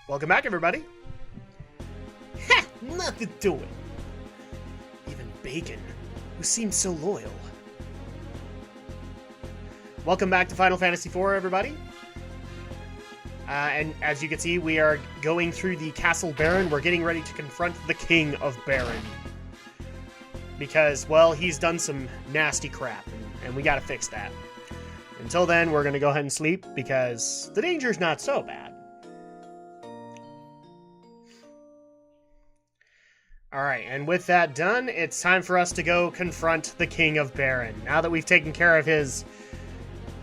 Welcome back, everybody. Ha! Nothing to it. Even Bacon, who seemed so loyal. Welcome back to Final Fantasy IV, everybody. And as you can see, we are going through the Castle Baron. We're getting ready to confront the King of Baron. Because, well, he's done some nasty crap, and we gotta fix that. Until then, we're gonna go ahead and sleep, because the danger's not so bad. Alright, and with that done, it's time for us to go confront the King of Baron. Now that we've taken care of his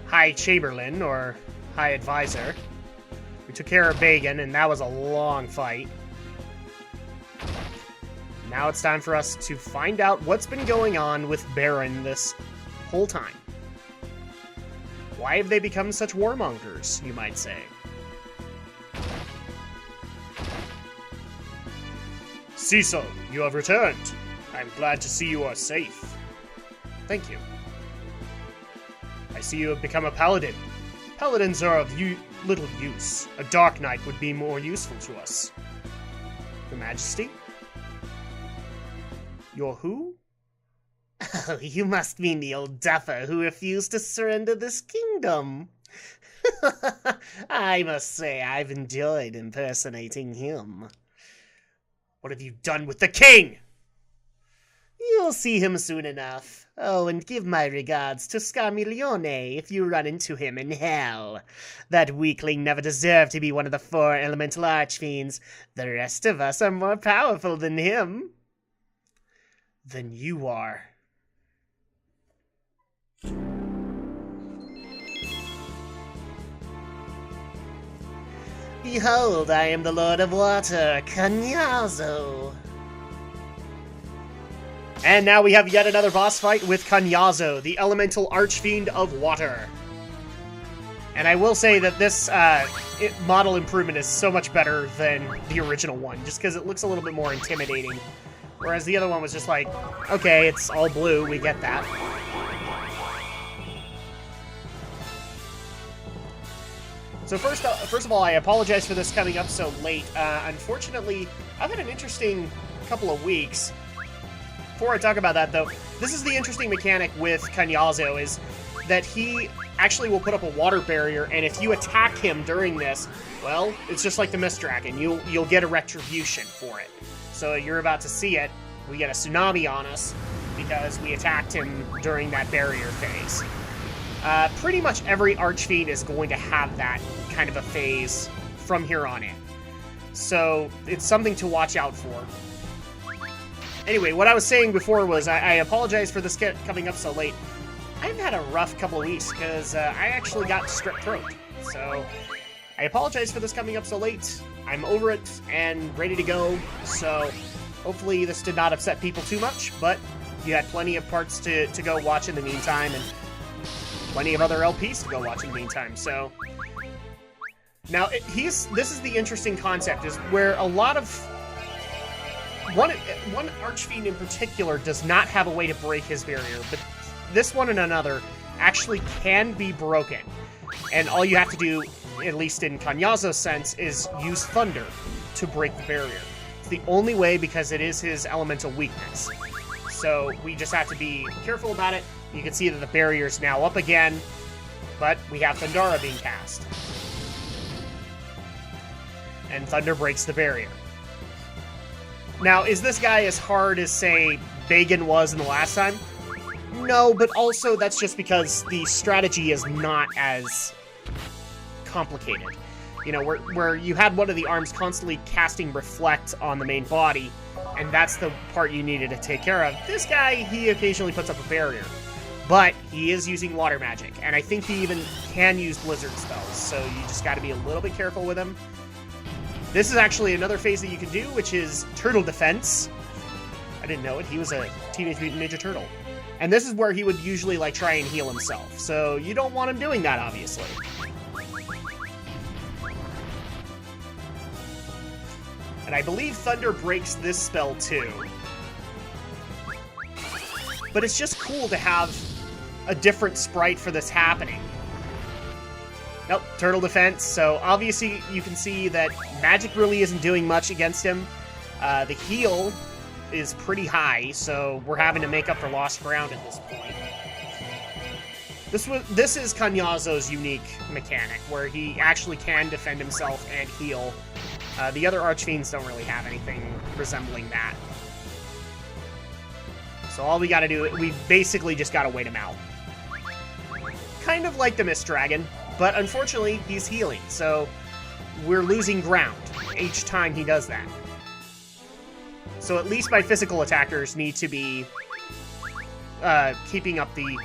High Chamberlain, or High Advisor, we took care of Bagan, and that was a long fight. Now it's time for us to find out what's been going on with Baron this whole time. Why have they become such warmongers, you might say? Ciso, you have returned. I'm glad to see you are safe. Thank you. I see you have become a paladin. Paladins are of little use. A Dark Knight would be more useful to us. Your Majesty? You're who? Oh, you must mean the old duffer who refused to surrender this kingdom. I must say I've enjoyed impersonating him. What have you done with the king? You'll see him soon enough. Oh, and give my regards to Scarmiglione if you run into him in hell. That weakling never deserved to be one of the 4 elemental archfiends. The rest of us are more powerful than him. Then you are. Behold, I am the Lord of Water, Canyazo. And now we have yet another boss fight with Canyazo, the elemental archfiend of water. And I will say that this model improvement is so much better than the original one, just because it looks a little bit more intimidating. Whereas the other one was just like, okay, it's all blue, we get that. So first of all, I apologize for this coming up so late. Unfortunately, I've had an interesting couple of weeks. Before I talk about that, though, this is the interesting mechanic with Canyazo, is that he actually will put up a water barrier, and if you attack him during this, well, it's just like the Mist Dragon. You'll get a retribution for it. So you're about to see it. We get a tsunami on us because we attacked him during that barrier phase. Pretty much every Archfiend is going to have that kind of a phase from here on in. So it's something to watch out for. Anyway, what I was saying before was I apologize for this coming up so late. I've had a rough couple of weeks because I actually got strep throat. So I apologize for this coming up so late. I'm over it and ready to go. So hopefully this did not upset people too much, but you had plenty of parts to go watch in the meantime, and plenty of other LPs to go watch in the meantime. So now this is the interesting concept, is where a lot of one Archfiend in particular does not have a way to break his barrier, but this one and another actually can be broken. And all you have to do, at least in Canyazo's sense, is use thunder to break the barrier. It's the only way, because it is his elemental weakness. So we just have to be careful about it. You can see that the barrier is now up again, but we have Thundara being cast. And Thunder breaks the barrier. Now, is this guy as hard as, say, Bagan was in the last time? No, but also that's just because the strategy is not as complicated. You know, where you had one of the arms constantly casting Reflect on the main body, and that's the part you needed to take care of. This guy, he occasionally puts up a barrier. But he is using water magic, and I think he even can use blizzard spells, so you just gotta be a little bit careful with him. This is actually another phase that you can do, which is Turtle Defense. I didn't know it. He was a Teenage Mutant Ninja Turtle. And this is where he would usually, like, try and heal himself. So you don't want him doing that, obviously. And I believe Thunder breaks this spell, too. But it's just cool to have a different sprite for this happening. Nope, turtle defense. So obviously you can see that magic really isn't doing much against him. The heal is pretty high, so we're having to make up for lost ground at this point. This is Kanyazo's unique mechanic, where he actually can defend himself and heal. The other Archfiends don't really have anything resembling that. So all we gotta do, we basically just gotta wait him out. Kind of like the Mist Dragon, but unfortunately he's healing, so we're losing ground each time he does that. So at least my physical attackers need to be keeping up the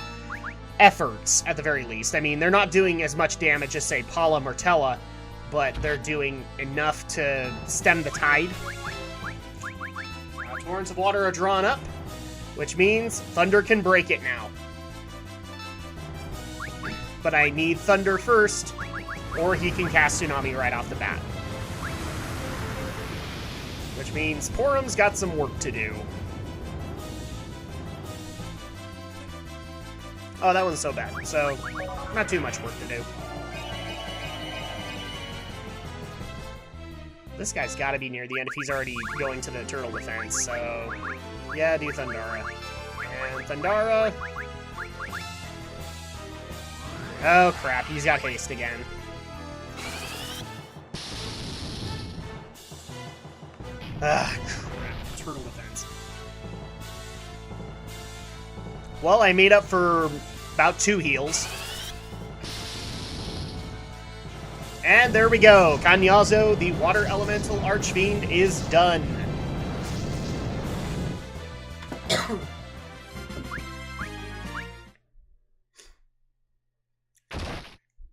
efforts, at the very least. I mean, they're not doing as much damage as, say, Palom or Tella, but they're doing enough to stem the tide. Torrents of water are drawn up, which means Thunder can break it now. But I need Thunder first, or he can cast Tsunami right off the bat. Which means Porum's got some work to do. Oh, that wasn't so bad. So, not too much work to do. This guy's got to be near the end if he's already going to the turtle defense. So, yeah, do Thundara. And Thundara... Oh, crap. He's got haste again. Ah, crap. Turtle defense. Well, I made up for about 2 heals. And there we go. Kanyazo, the Water Elemental Archfiend, is done.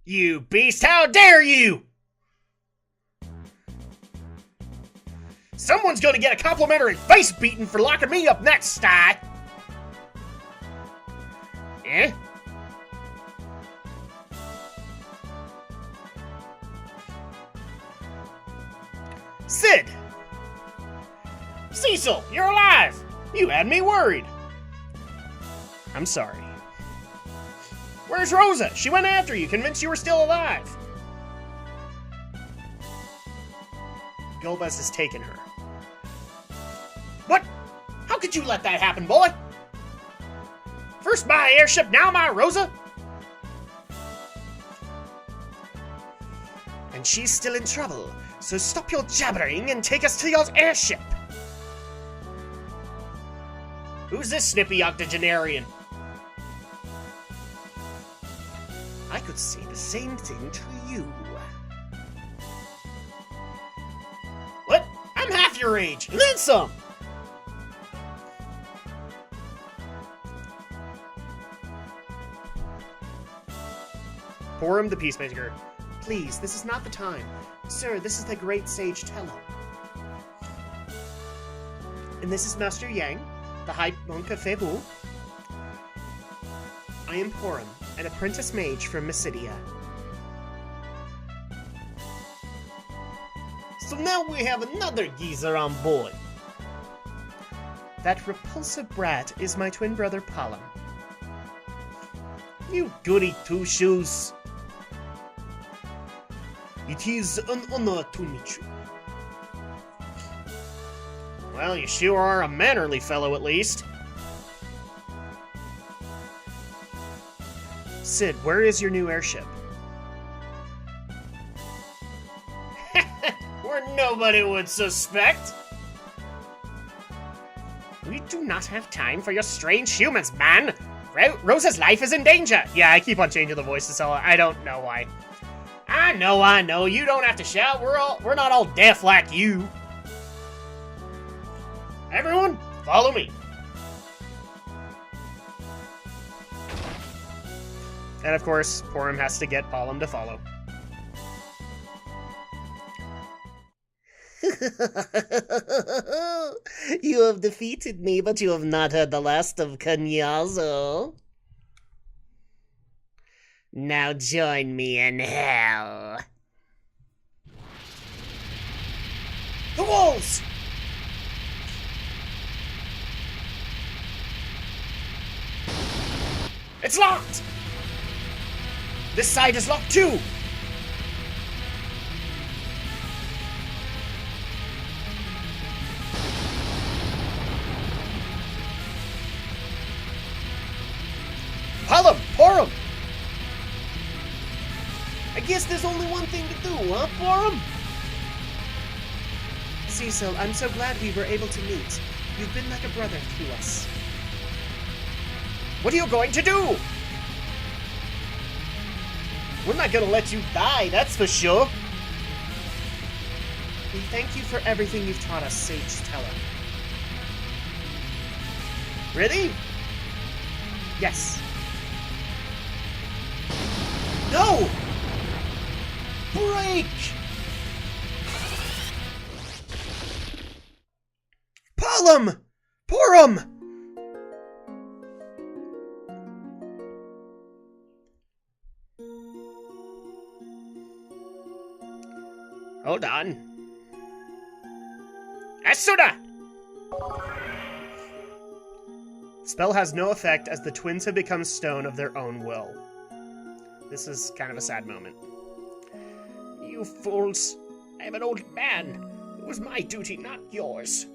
You beast, how dare you! Someone's gonna get a complimentary face beating for locking me up next, Sty! Eh? Sid! Cecil, you're alive! You had me worried! I'm sorry. Where's Rosa? She went after you, convinced you were still alive. Golbez has taken her. What? How could you let that happen, boy? First my airship, now my Rosa? And she's still in trouble, so stop your jabbering and take us to your airship. Who's this snippy octogenarian? I could say the same thing to you. What? I'm half your age, and then some! Porum the Peacemaker. Please, this is not the time. Sir, this is the great sage Tello. And this is Master Yang, the High Monk of Febu. I am Porum, an apprentice mage from Mysidia. So now we have another geezer on board. That repulsive brat is my twin brother Palom. You goody two-shoes. It is an honor to meet you. Well, you sure are a mannerly fellow, at least. Sid, where is your new airship? Where nobody would suspect. We do not have time for your strange humans, man. Rosa's life is in danger. Yeah, I keep on changing the voices, so I don't know why. I know. You don't have to shout. We're not all deaf like you. Everyone, follow me. And of course, Porum has to get Palom to follow. You have defeated me, but you have not heard the last of Kanyazo. Now join me in hell. The walls! It's locked! This side is locked too! guess there's only one thing to do, huh, for him? Cecil, I'm so glad we were able to meet. You've been like a brother to us. What are you going to do? We're not gonna let you die, that's for sure. We thank you for everything you've taught us, Sage Teller. Really? Yes. No! Break! Pull him! Pour him! Hold on. Asuna! Spell has no effect as the twins have become stone of their own will. This is kind of a sad moment. You fools! I am an old man. It was my duty, not yours.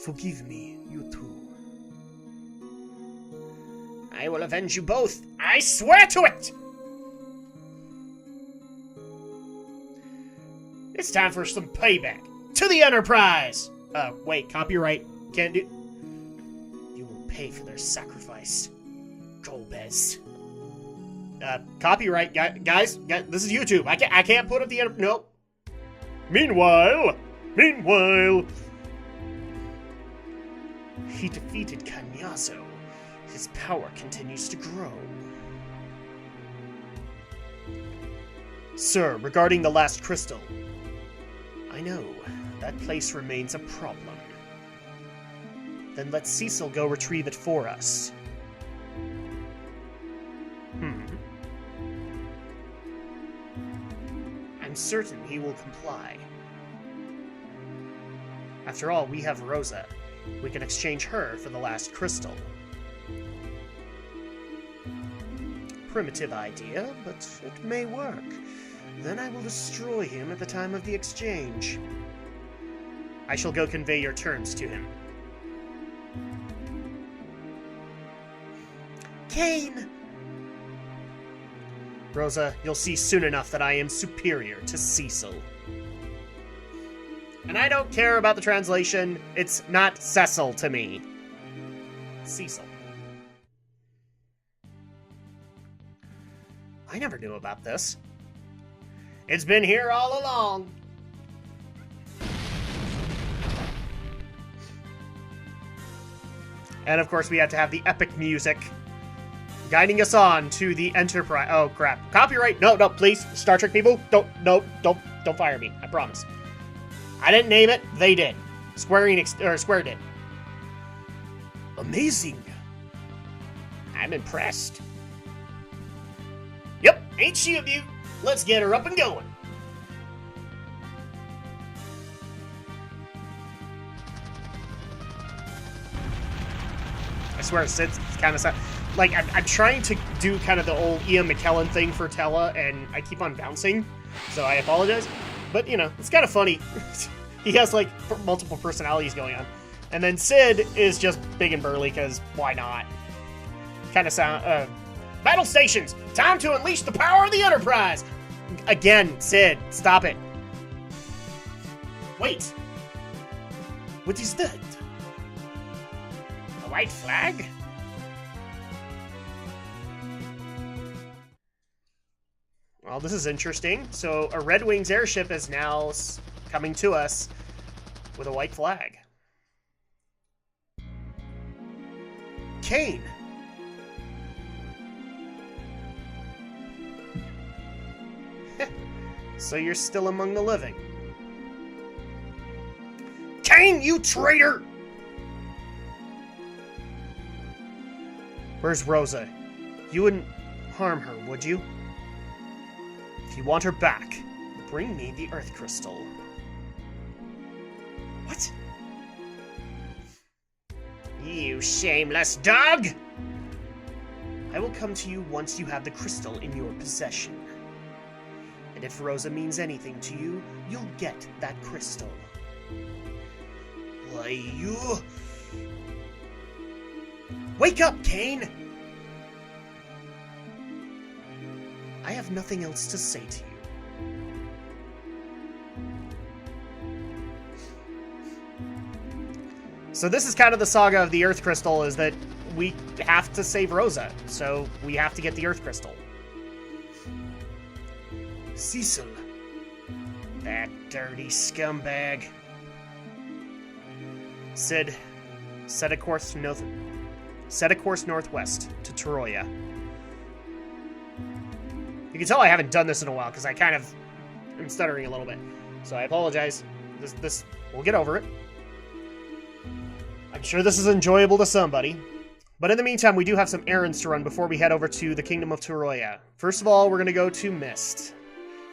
Forgive me, you two. I will avenge you both. I swear to it! It's time for some payback. To the Enterprise! Wait, copyright. Can't do... You will pay for their sacrifice. Golbez. Copyright, guys, this is YouTube. I can't put up the... Nope. Meanwhile... He defeated Canyazo. His power continues to grow. Sir, regarding the last crystal. I know. That place remains a problem. Then let Cecil go retrieve it for us. I'm certain he will comply. After all, we have Rosa. We can exchange her for the last crystal. Primitive idea, but it may work. Then I will destroy him at the time of the exchange. I shall go convey your terms to him. Kane! Rosa, you'll see soon enough that I am superior to Cecil. And I don't care about the translation. It's not Cecil to me. Cecil. I never knew about this. It's been here all along. And of course we had to have the epic music guiding us on to the Enterprise. Oh crap. Copyright. No, please. Star Trek people. Don't fire me. I promise. I didn't name it. They did. Square did. Amazing. I'm impressed. Yep, ain't she a beaut? Let's get her up and going. I swear, it's kind of sad. Like, I'm trying to do kind of the old Ian McKellen thing for Tella, and I keep on bouncing, so I apologize. But, you know, it's kind of funny. He has, like, multiple personalities going on. And then Sid is just big and burly, because why not? Kind of sound... Battle stations! Time to unleash the power of the Enterprise! Again, Sid, stop it. Wait. What is that? A white flag? Well, this is interesting. So, a Red Wings airship is now coming to us with a white flag. Kane! So you're still among the living. Kane, you traitor! Where's Rosa? You wouldn't harm her, would you? If you want her back, bring me the Earth Crystal. What? You shameless dog! I will come to you once you have the crystal in your possession. And if Rosa means anything to you, you'll get that crystal. Why, you... Wake up, Kane! I have nothing else to say to you. So this is kind of the saga of the Earth Crystal, is that we have to save Rosa, so we have to get the Earth Crystal. Cecil. That dirty scumbag. Sid, set a course northwest to Toroya. You can tell I haven't done this in a while, because I kind of am stuttering a little bit. So I apologize. We'll get over it. I'm sure this is enjoyable to somebody. But in the meantime, we do have some errands to run before we head over to the Kingdom of Toroya. First of all, we're going to go to Mist.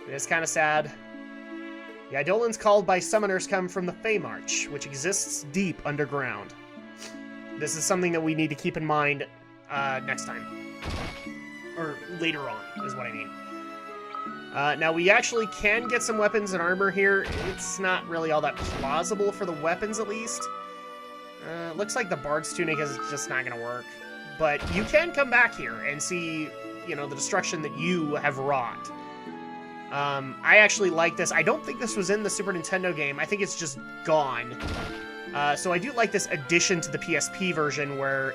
It is kind of sad. The Eidolons called by summoners come from the Feymarch, which exists deep underground. This is something that we need to keep in mind next time. Or later on, is what I mean. Now, we actually can get some weapons and armor here. It's not really all that plausible for the weapons, at least. Looks like the Bard's Tunic is just not going to work. But you can come back here and see, you know, the destruction that you have wrought. I actually like this. I don't think this was in the Super Nintendo game. I think it's just gone. So I do like this addition to the PSP version where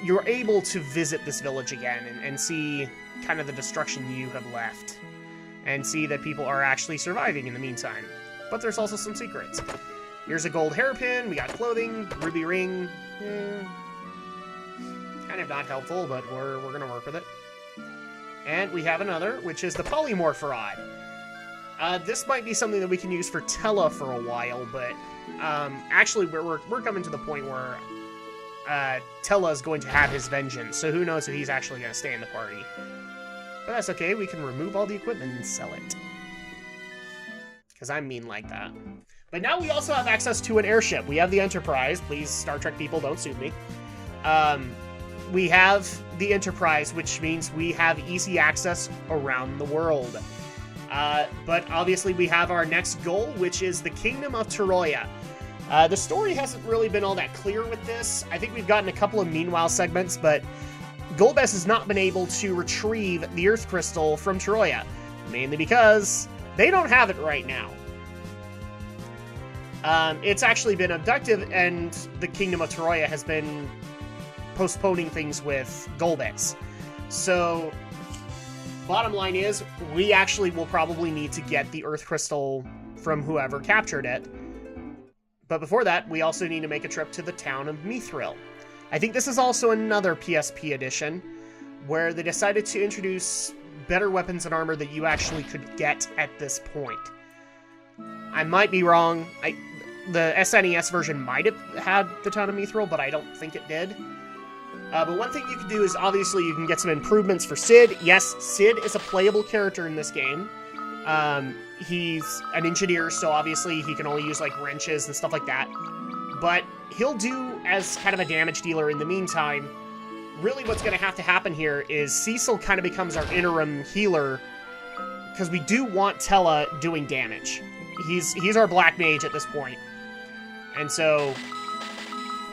you're able to visit this village again and see kind of the destruction you have left. And see that people are actually surviving in the meantime. But there's also some secrets. Here's a gold hairpin, we got clothing, ruby ring. Kind of not helpful, but we're gonna work with it. And we have another, which is the polymorph rod. This might be something that we can use for Tella for a while, but actually we're coming to the point where Tella is going to have his vengeance, so who knows if he's actually going to stay in the party. But that's okay, we can remove all the equipment and sell it. Because I'm mean like that. But now we also have access to an airship. We have the Enterprise. Please, Star Trek people, don't sue me. We have the Enterprise, which means we have easy access around the world. But obviously we have our next goal, which is the Kingdom of Toroya. The story hasn't really been all that clear with this. I think we've gotten a couple of meanwhile segments, but Golbez has not been able to retrieve the Earth Crystal from Toroya, mainly because they don't have it right now. It's actually been abducted, and the Kingdom of Toroya has been postponing things with Golbez. So, bottom line is, we actually will probably need to get the Earth Crystal from whoever captured it. But before that, we also need to make a trip to the town of Mithril. I think this is also another PSP edition, where they decided to introduce better weapons and armor that you actually could get at this point. I might be wrong. The SNES version might have had the town of Mithril, but I don't think it did. But one thing you can do is, obviously, you can get some improvements for Sid. Yes, Sid is a playable character in this game. He's an engineer, so obviously he can only use, like, wrenches and stuff like that. But he'll do as kind of a damage dealer in the meantime. Really what's going to happen here is Cecil kind of becomes our interim healer, because we do want Tella doing damage. He's our black mage at this point. And so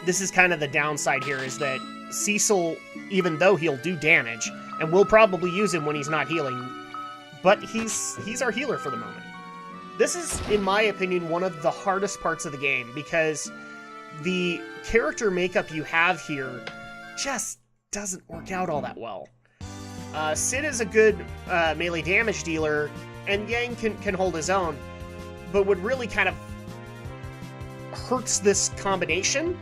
this is kind of the downside here, is that Cecil, even though he'll do damage, and we'll probably use him when he's not healing, but he's our healer for the moment. This is, in my opinion, one of the hardest parts of the game, because the character makeup you have here just doesn't work out all that well. Sid is a good melee damage dealer, and Yang can hold his own, but what really kind of hurts this combination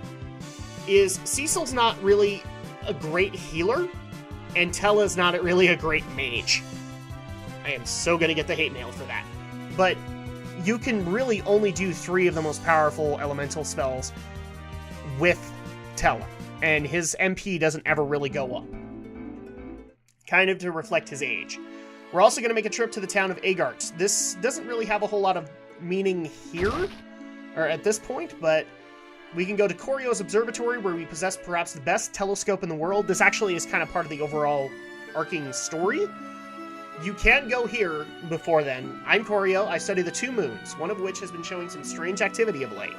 is Cecil's not really a great healer, and Tella's not really a great mage. I am so gonna get the hate mail for that. But you can really only do 3 of the most powerful elemental spells with Tella, and his MP doesn't ever really go up. Kind of to reflect his age. We're also going to make a trip to the town of Agart. This doesn't really have a whole lot of meaning here, or at this point, but we can go to Koryo's Observatory, where we possess perhaps the best telescope in the world. This actually is kind of part of the overall arcing story. You can go here before then. I'm Koryo. I study the 2 moons, one of which has been showing some strange activity of late.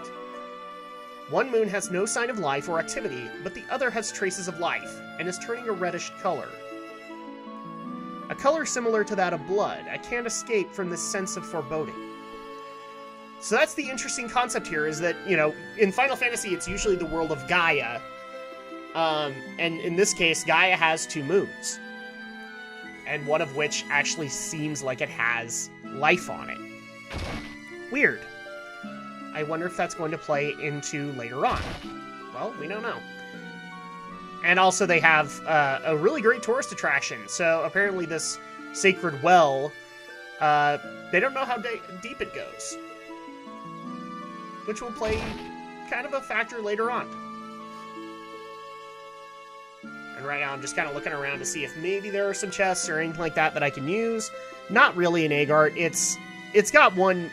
One moon has no sign of life or activity, but the other has traces of life, and is turning a reddish color. A color similar to that of blood. I can't escape from this sense of foreboding. So that's the interesting concept here, is that, you know, in Final Fantasy, it's usually the world of Gaia. And in this case, Gaia has 2 moons. And one of which actually seems like it has life on it. Weird. I wonder if that's going to play into later on. Well, we don't know. And also they have a really great tourist attraction. So apparently this sacred well, they don't know how deep it goes. Which will play kind of a factor later on. And right now I'm just kind of looking around to see if maybe there are some chests or anything like that that I can use. Not really in Agart. It's got one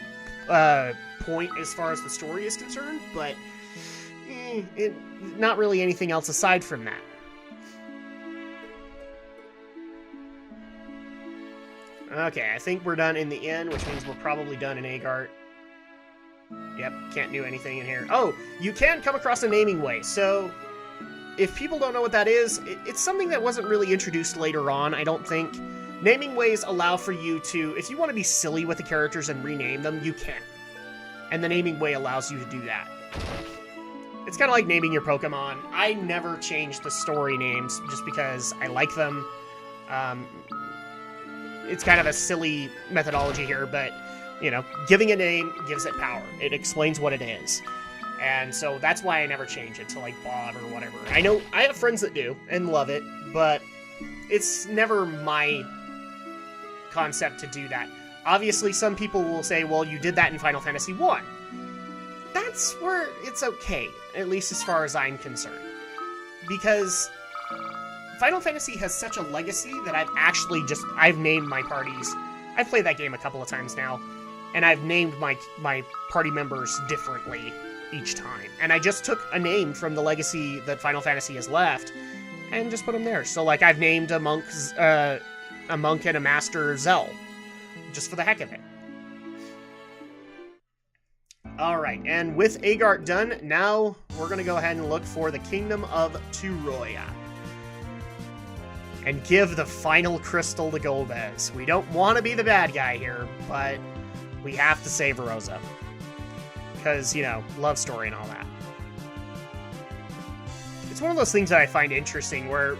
point as far as the story is concerned, but not really anything else aside from that. Okay, I think we're done in the inn, which means we're probably done in Agart. Yep, can't do anything in here. Oh, you can come across a naming way. So, if people don't know what that is, it's something that wasn't really introduced later on, I don't think. Naming ways allow for you to, if you want to be silly with the characters and rename them, you can. And the naming way allows you to do that. It's kind of like naming your Pokemon. I never change the story names just because I like them. It's kind of a silly methodology here, but, you know, giving a name gives it power. It explains what it is. And so that's why I never change it to, like, Bod or whatever. I know I have friends that do and love it, but it's never my concept to do that. Obviously, some people will say, well, you did that in Final Fantasy 1. That's where it's okay, at least as far as I'm concerned. Because Final Fantasy has such a legacy that I've named my parties. I've played that game a couple of times now, and I've named my party members differently each time. And I just took a name from the legacy that Final Fantasy has left, and just put them there. So, like, I've named a monk and a master Zell, just for the heck of it. Alright, and with Agart done, now we're going to go ahead and look for the Kingdom of Turoya. And give the final crystal to Golbez. We don't want to be the bad guy here, but we have to save Rosa. Because, you know, love story and all that. It's one of those things that I find interesting, where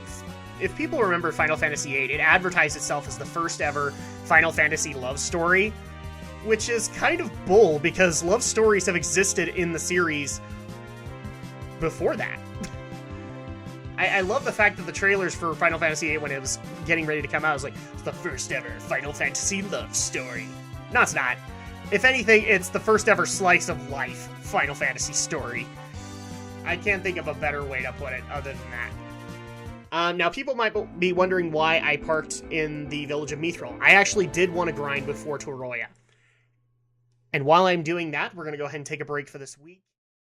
if people remember Final Fantasy VIII, it advertised itself as the first ever Final Fantasy love story, which is kind of bull, because love stories have existed in the series before that. I love the fact that the trailers for Final Fantasy VIII, when it was getting ready to come out, was like, it's the first ever Final Fantasy love story. No, it's not. If anything, it's the first ever slice of life Final Fantasy story. I can't think of a better way to put it other than that. Now, people might be wondering why I parked in the village of Mithril. I actually did want to grind before Turoya. And while I'm doing that, we're going to go ahead and take a break for this week.